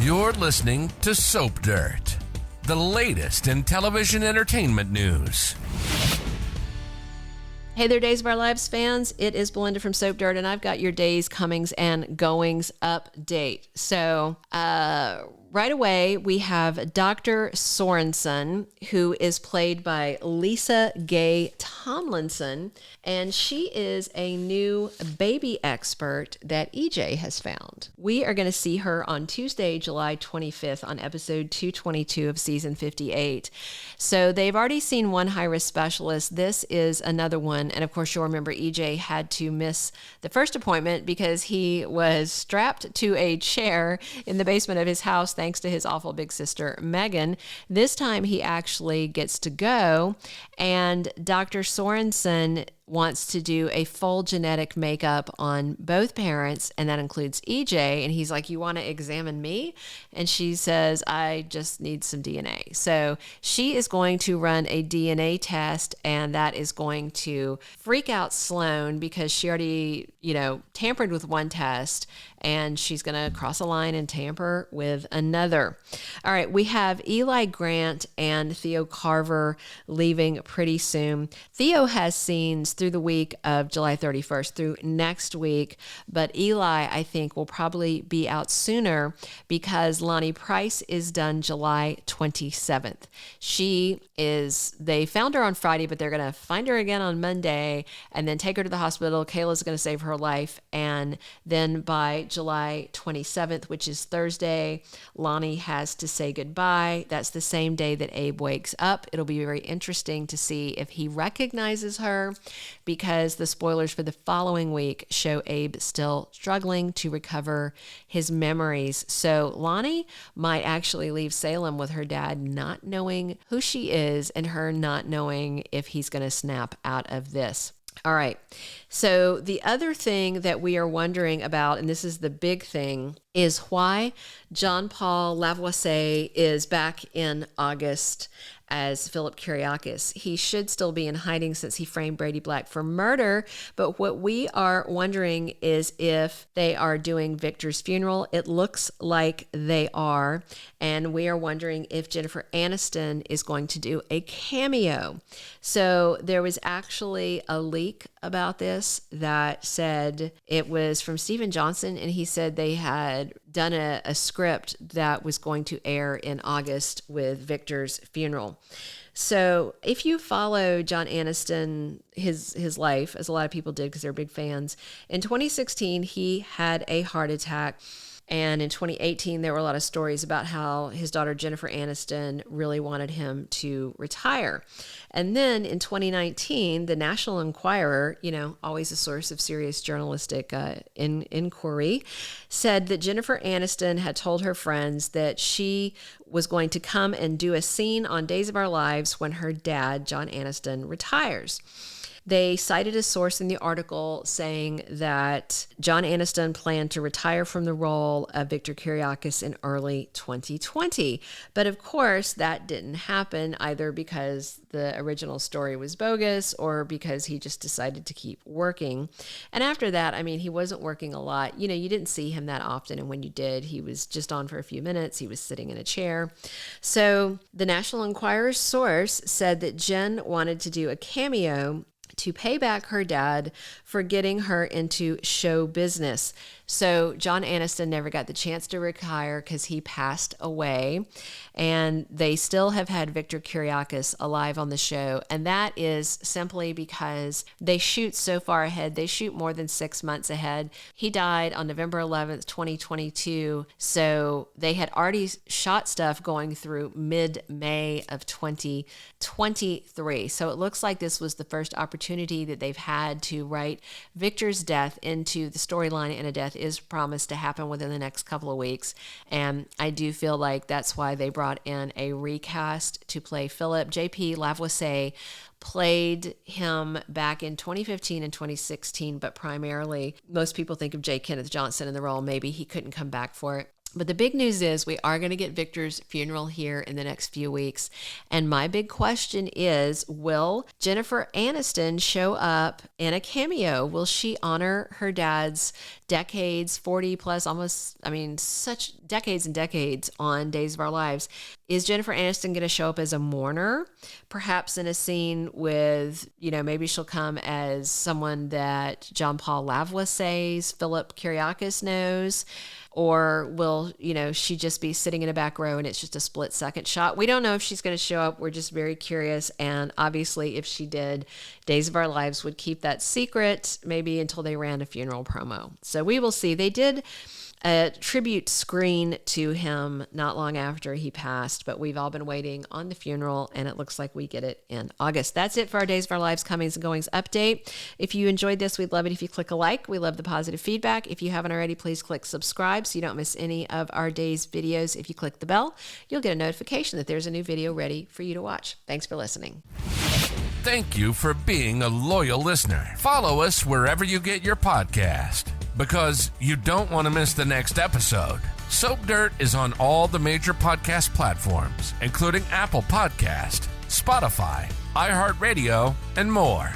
You're listening to Soap Dirt, the latest in television entertainment news. Hey there, Days of Our Lives fans. It is Belinda from Soap Dirt, and I've got your days, comings, and goings update. So, right away, we have Dr. Sorensen, who is played by Lisa Gay Tomlinson, and she is a new baby expert that EJ has found. We are going to see her on Tuesday, July 25th on episode 222 of season 58. So they've already seen one high-risk specialist. This is another one. And of course, you'll remember EJ had to miss the first appointment because he was strapped to a chair in the basement of his house thanks to his awful big sister, Megan. This time he actually gets to go, and Dr. Sorensen wants to do a full genetic makeup on both parents, and that includes EJ. And he's like, "You want to examine me?" And she says, "I just need some DNA." So she is going to run a DNA test, and that is going to freak out Sloan because she already, tampered with one test, and she's going to cross a line and tamper with another. All right, we have Eli Grant and Theo Carver leaving pretty soon. Theo has scenes through the week of July 31st through next week, but Eli, I think, will probably be out sooner because Lonnie Price is done July 27th. They found her on Friday, but they're going to find her again on Monday and then take her to the hospital. Kayla's going to save her life, and then by July 27th, which is Thursday, Lonnie has to say goodbye. That's the same day that Abe wakes up. It'll be very interesting to see if he recognizes her, because the spoilers for the following week show Abe still struggling to recover his memories. So Lonnie might actually leave Salem with her dad not knowing who she is and her not knowing if he's going to snap out of this. All right. So the other thing that we are wondering about, and this is the big thing, is why John Paul Lavoisier is back in August as Philip Kiriakis. He should still be in hiding since he framed Brady Black for murder. But what we are wondering is if they are doing Victor's funeral. It looks like they are. And we are wondering if Jennifer Aniston is going to do a cameo. So there was actually a leak about this that said it was from Stephen Johnson, and he said they had done a script that was going to air in August with Victor's funeral. So if you follow John Aniston, his life, as a lot of people did because they're big fans, in 2016, he had a heart attack. And in 2018, there were a lot of stories about how his daughter, Jennifer Aniston, really wanted him to retire. And then in 2019, the National Enquirer, always a source of serious journalistic inquiry, said that Jennifer Aniston had told her friends that she was going to come and do a scene on Days of Our Lives when her dad, John Aniston, retires. They cited a source in the article saying that John Aniston planned to retire from the role of Victor Kiriakis in early 2020. But of course, that didn't happen either because the original story was bogus or because he just decided to keep working. And after that, he wasn't working a lot. You didn't see him that often. And when you did, he was just on for a few minutes. He was sitting in a chair. So the National Enquirer's source said that Jen wanted to do a cameo to pay back her dad for getting her into show business. So John Aniston never got the chance to retire because he passed away, and they still have had Victor Kiriakis alive on the show, and that is simply because they shoot so far ahead. They shoot more than 6 months ahead. He died on November 11th, 2022, so they had already shot stuff going through mid-May of 2023. So it looks like this was the first opportunity that they've had to write Victor's death into the storyline, and a death is promised to happen within the next couple of weeks. And I do feel like that's why they brought in a recast to play Philip. J.P. Lavoisier played him back in 2015 and 2016, but primarily most people think of J. Kenneth Johnson in the role. Maybe he couldn't come back for it. But the big news is we are going to get Victor's funeral here in the next few weeks. And my big question is, will Jennifer Aniston show up in a cameo? Will she honor her dad's decades, 40 plus, such decades and decades on Days of Our Lives? Is Jennifer Aniston going to show up as a mourner? Perhaps in a scene with, maybe she'll come as someone that John Paul Lavoisier's Philip Kiriakis knows. Or will, she just be sitting in a back row and it's just a split second shot? We don't know if she's going to show up. We're just very curious. And obviously, if she did, Days of Our Lives would keep that secret, maybe until they ran a funeral promo. So we will see. They did a tribute screen to him not long after he passed, but we've all been waiting on the funeral, and it looks like we get it in August. That's it for our Days of Our Lives comings and goings update. If you enjoyed this, we'd love it if you click a like. We love the positive feedback. If you haven't already, please click subscribe so you don't miss any of our day's videos. If you click the bell, you'll get a notification that there's a new video ready for you to watch. Thanks for listening. Thank you for being a loyal listener. Follow us wherever you get your podcast, because you don't want to miss the next episode. Soap Dirt is on all the major podcast platforms, including Apple Podcast, Spotify, iHeartRadio, and more.